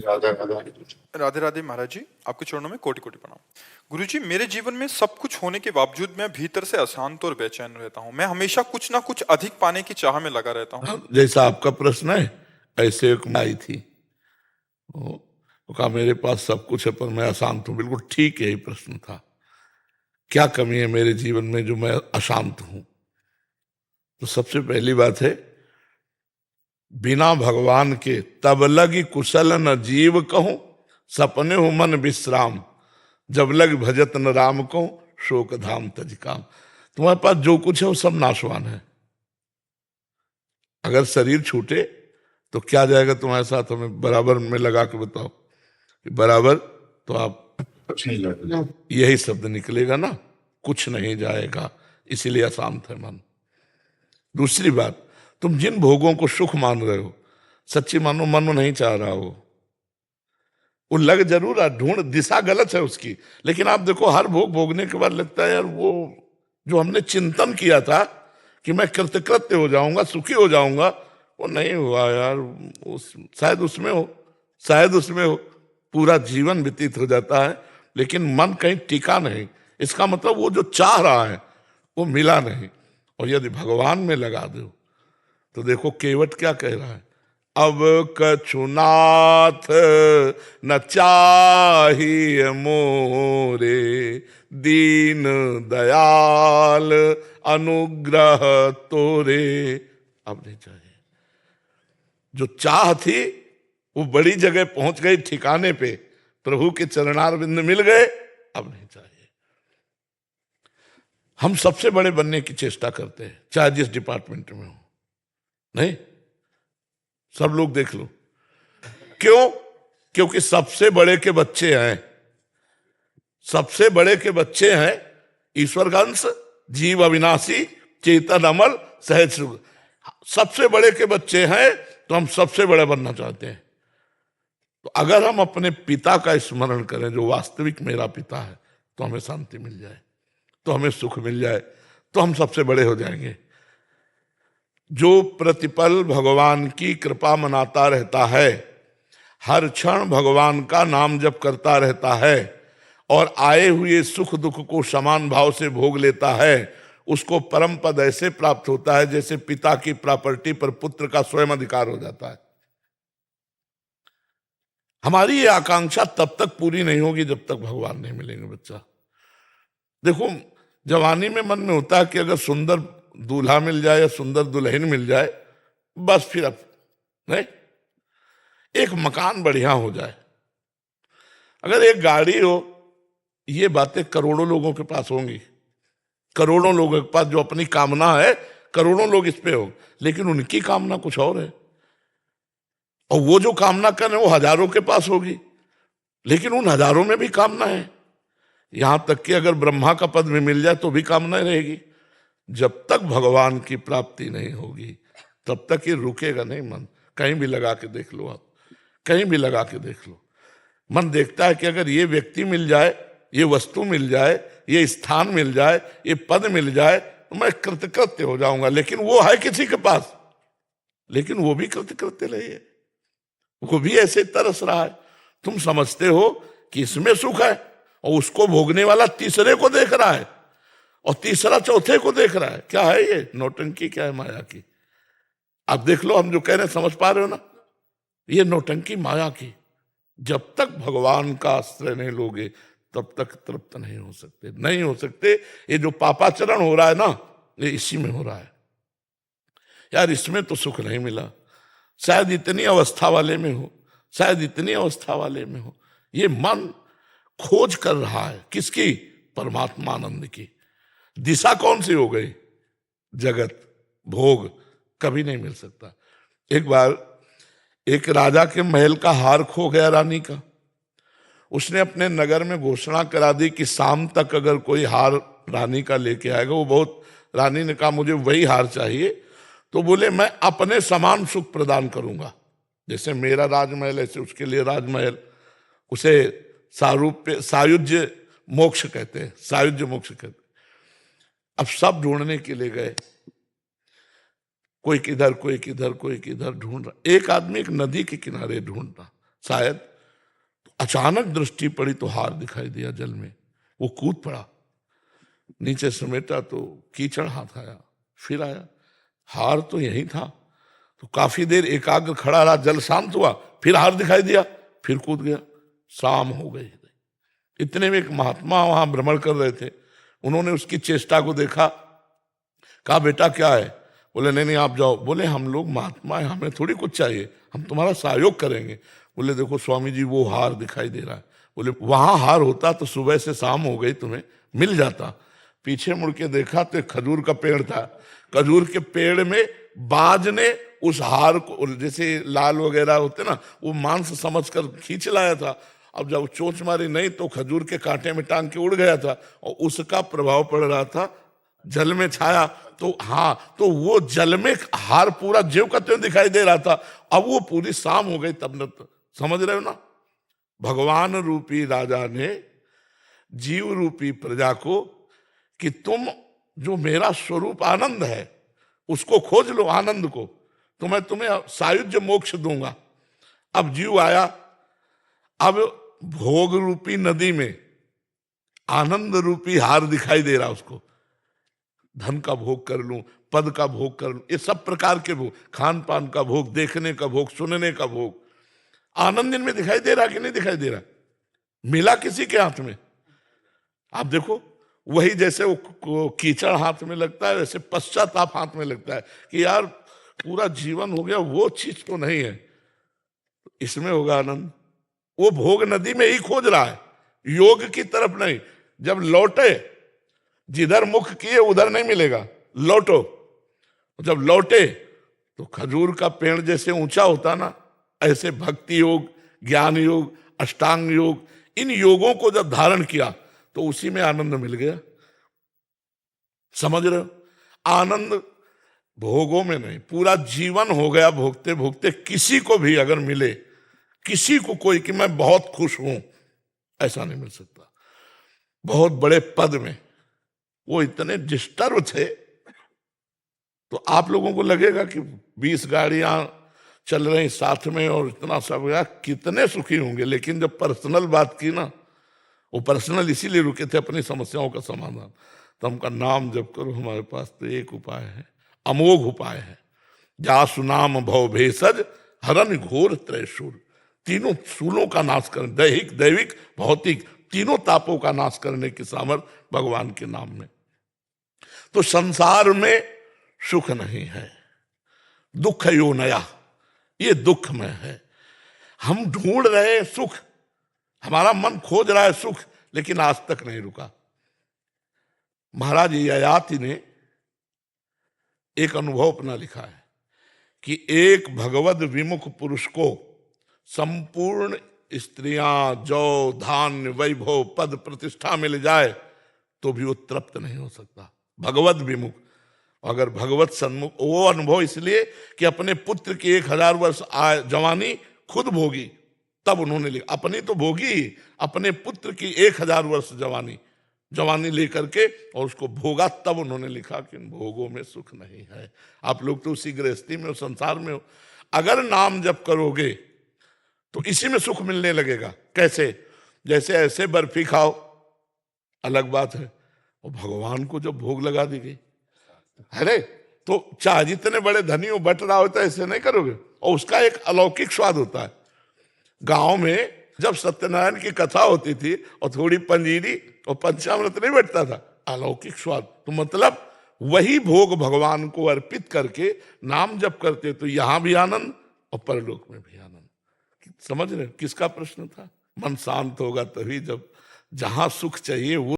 राधा राधा। राधे राधे महाराज जी, आपके चरणों में कोटि कोटि प्रणाम। गुरु जी, मेरे जीवन में सब कुछ होने के बावजूद मैं भीतर से अशांत और बेचैन रहता हूँ। मैं हमेशा कुछ ना कुछ अधिक पाने की चाह में लगा रहता हूँ। हाँ, जैसा आपका प्रश्न है ऐसे एक आई थी, वो कहा मेरे पास सब कुछ है पर मैं अशांत हूं। बिल्कुल ठीक यही प्रश्न था। क्या कमी है मेरे जीवन में जो मैं अशांत हूं? तो सबसे पहली बात है, बिना भगवान के तब लगी कुशल न जीव कहूं, सपने हो मन विश्राम, जब लग भजत न राम कहूं, शोक धाम तज काम। तुम्हारे पास जो कुछ है वो सब नाशवान है। अगर शरीर छूटे तो क्या जाएगा तुम्हारे साथ? हमें बराबर में लगा के बताओ कि बराबर। तो आप यही शब्द निकलेगा ना, कुछ नहीं जाएगा, इसीलिए अशांत है मन। दूसरी बात, तुम जिन भोगों को सुख मान रहे हो, सच्ची मानो मन में नहीं चाह रहा हो। वो लग जरूर रहा, ढूंढ, दिशा गलत है उसकी, लेकिन आप देखो हर भोग भोगने के बाद लगता है यार वो जो हमने चिंतन किया था कि मैं कृतकृत्य हो जाऊंगा, सुखी हो जाऊंगा, वो नहीं हुआ यार। शायद उसमें हो, शायद उसमें हो, पूरा जीवन व्यतीत हो जाता है लेकिन मन कहीं टिका नहीं। इसका मतलब वो जो चाह रहा है वो मिला नहीं। और यदि भगवान में लगा दो तो देखो केवट क्या कह रहा है, अब कछुनाथ न चाहिए मोरे, दीन दयाल अनुग्रह तोरे। अब नहीं चाहिए। जो चाह थी वो बड़ी जगह पहुंच गई, ठिकाने पे प्रभु के चरणारविंद मिल गए, अब नहीं चाहिए। हम सबसे बड़े बनने की चेष्टा करते हैं चाहे जिस डिपार्टमेंट में हो। नहीं, सब लोग देख लो। क्यों? क्योंकि सबसे बड़े के बच्चे हैं, सबसे बड़े के बच्चे हैं ईश्वर का अंश, जीव अविनाशी, चेतन अमल, सहज सुख। सबसे बड़े के बच्चे हैं तो हम सबसे बड़े बनना चाहते हैं। तो अगर हम अपने पिता का स्मरण करें जो वास्तविक मेरा पिता है, तो हमें शांति मिल जाए, तो हमें सुख मिल जाए, तो हम सबसे बड़े हो जाएंगे। जो प्रतिपल भगवान की कृपा मनाता रहता है, हर क्षण भगवान का नाम जप करता रहता है और आए हुए सुख दुख को समान भाव से भोग लेता है, उसको परम पद ऐसे प्राप्त होता है जैसे पिता की प्रॉपर्टी पर पुत्र का स्वयं अधिकार हो जाता है। हमारी ये आकांक्षा तब तक पूरी नहीं होगी जब तक भगवान नहीं मिलेंगे। बच्चा देखो, जवानी में मन में होता है कि अगर सुंदर दूल्हा मिल जाए या सुंदर दुल्हन मिल जाए, बस फिर अब नहीं, एक मकान बढ़िया हो जाए, अगर एक गाड़ी हो, ये बातें करोड़ों लोगों के पास होंगी। करोड़ों लोगों के पास जो अपनी कामना है, करोड़ों लोग इस पे हो, लेकिन उनकी कामना कुछ और है। और वो जो कामना कर रहे हैं वो हजारों के पास होगी, लेकिन उन हजारों में भी कामना है। यहां तक कि अगर ब्रह्मा का पद में मिल जाए तो भी कामना रहेगी। जब तक भगवान की प्राप्ति नहीं होगी तब तक ये रुकेगा नहीं मन। कहीं भी लगा के देख लो आप, कहीं भी लगा के देख लो, मन देखता है कि अगर ये व्यक्ति मिल जाए, ये वस्तु मिल जाए, ये स्थान मिल जाए, ये पद मिल जाए तो मैं कृतकृत्य हो जाऊंगा। लेकिन वो है किसी के पास, लेकिन वो भी कृतकृत्य नहीं है, वो भी ऐसे तरस रहा है। तुम समझते हो कि इसमें सुख है और उसको भोगने वाला तीसरे को देख रहा है और तीसरा चौथे को देख रहा है। क्या है ये नौटंकी? क्या है माया की? आप देख लो, हम जो कह रहे हैं समझ पा रहे हो ना? ये नौटंकी माया की। जब तक भगवान का आश्रय नहीं लोगे तब तक तृप्त नहीं हो सकते, नहीं हो सकते। ये जो पापाचरण हो रहा है ना, ये इसी में हो रहा है। यार इसमें तो सुख नहीं मिला, शायद इतनी अवस्था वाले में हो, शायद इतनी अवस्था वाले में हो। ये मन खोज कर रहा है किसकी? परमात्मा आनंद की। दिशा कौन सी हो गई? जगत, भोग, कभी नहीं मिल सकता। एक बार एक राजा के महल का हार खो गया, रानी का। उसने अपने नगर में घोषणा करा दी कि शाम तक अगर कोई हार रानी का लेके आएगा, वो बहुत, रानी ने कहा मुझे वही हार चाहिए, तो बोले मैं अपने समान सुख प्रदान करूंगा। जैसे मेरा राजमहल ऐसे उसके लिए राजमहल। उसे सारूप्य, सायुज्य मोक्ष कहते हैं, सायुज्य मोक्ष कहते हैं। अब सब ढूंढने के लिए गए, कोई किधर, कोई किधर, कोई किधर ढूंढ रहा। एक आदमी एक नदी के किनारे ढूंढ रहा, शायद अचानक दृष्टि पड़ी तो हार दिखाई दिया जल में। वो कूद पड़ा, नीचे समेटा तो कीचड़ हाथ आया, फिर आया, हार तो यही था। तो काफी देर एकाग्र खड़ा रहा, जल शांत हुआ, फिर हार दिखाई दिया, फिर कूद गया, शाम हो गई। इतने में एक महात्मा वहां भ्रमण कर रहे थे, उन्होंने उसकी चेष्टा को देखा, कहा बेटा क्या है? बोले नहीं नहीं आप जाओ। बोले हम लोग महात्मा है, हमें थोड़ी कुछ चाहिए, हम तुम्हारा सहयोग करेंगे। बोले देखो स्वामी जी वो हार दिखाई दे रहा है। बोले वहां हार होता तो सुबह से शाम हो गई तुम्हें मिल जाता। पीछे मुड़ के देखा तो एक खजूर का पेड़ था, खजूर के पेड़ में बाज ने उस हार को, जैसे लाल वगैरह होते ना, वो मांस समझकर खींच लाया था। अब जब चोंच मारी नहीं तो खजूर के कांटे में टांग के उड़ गया था, और उसका प्रभाव पड़ रहा था, जल में छाया। तो हाँ, तो वो जल में हार पूरा ज्यों का त्यों दिखाई दे रहा था। अब वो पूरी शाम हो गई तब न, समझ रहे हो ना? भगवान रूपी राजा ने जीव रूपी प्रजा को कि तुम जो मेरा स्वरूप आनंद है उसको खोज लो, आनंद को, तो मैं तुम्हें सायुज्य मोक्ष दूंगा। अब जीव आया, अब भोग रूपी नदी में आनंद रूपी हार दिखाई दे रहा उसको। धन का भोग कर लूं, पद का भोग कर लूं, ये सब प्रकार के भोग, खान पान का भोग, देखने का भोग, सुनने का भोग, आनंद इनमें दिखाई दे रहा कि नहीं दिखाई दे रहा? मिला किसी के हाथ में? आप देखो, वही जैसे वो कीचड़ हाथ में लगता है, वैसे पश्चाताप हाथ में लगता है कि यार पूरा जीवन हो गया, वो चीज तो नहीं है, इसमें होगा आनंद। वो भोग नदी में ही खोज रहा है, योग की तरफ नहीं। जब लौटे, जिधर मुख किए उधर नहीं मिलेगा, लौटो। जब लौटे तो खजूर का पेड़ जैसे ऊंचा होता ना, ऐसे भक्ति योग, ज्ञान योग, अष्टांग योग, इन योगों को जब धारण किया तो उसी में आनंद मिल गया। समझ रहे हो? आनंद भोगों में नहीं, पूरा जीवन हो गया भोगते भोगते। किसी को भी अगर मिले, किसी को कोई कि मैं बहुत खुश हूं, ऐसा नहीं मिल सकता। बहुत बड़े पद में वो इतने डिस्टर्ब थे, तो आप लोगों को लगेगा कि 20 गाड़ियां चल रही साथ में और इतना सब, कितने सुखी होंगे। लेकिन जब पर्सनल बात की ना, वो पर्सनल इसीलिए रुके थे अपनी समस्याओं का समाधान। तो हमका नाम जब करो, हमारे पास तो एक उपाय है, अमोघ उपाय है। जासु नाम भव भेषज हरन घोर त्रैशूल। तीनों शूलों का नाश करने, दैहिक दैविक भौतिक तीनों तापों का नाश करने की सामर्थ्य भगवान के नाम में। तो संसार में सुख नहीं है, दुख यो नया, ये दुख में है। हम ढूंढ रहे हैं सुख, हमारा मन खोज रहा है सुख, लेकिन आज तक नहीं रुका। महाराज ययाति ने एक अनुभव अपना लिखा है कि एक भगवद विमुख पुरुष को संपूर्ण स्त्रियां, जौ, धान्य, वैभव, पद, प्रतिष्ठा मिल जाए तो भी वो तृप्त नहीं हो सकता। भगवद विमुख, अगर भगवत सन्मुख, वो अनुभव इसलिए कि अपने पुत्र की 1000 वर्ष जवानी खुद भोगी, तब उन्होंने लिखा। अपनी तो भोगी ही, अपने पुत्र की 1000 वर्ष जवानी लेकर के और उसको भोगा, तब उन्होंने लिखा कि इन भोगों में सुख नहीं है। आप लोग तो उसी गृहस्थी में हो, संसार में हो। अगर नाम जप करोगे तो इसी में सुख मिलने लगेगा। कैसे? जैसे ऐसे बर्फी खाओ, अलग बात है, और भगवान को जब भोग लगा दी गई, अरे तो चाहे जितने बड़े धनी हो, बट रहा होता है, ऐसे नहीं करोगे। और उसका एक अलौकिक स्वाद होता है। गांव में जब सत्यनारायण की कथा होती थी और थोड़ी पंजीरी और पंचामृत नहीं बैठता था, अलौकिक स्वाद। तो मतलब वही भोग भगवान को अर्पित करके नाम जप करते तो यहां भी आनंद और परलोक में भी आनंद। समझ रहे? किसका प्रश्न था? मन शांत होगा तभी, जब जहां सुख चाहिए वो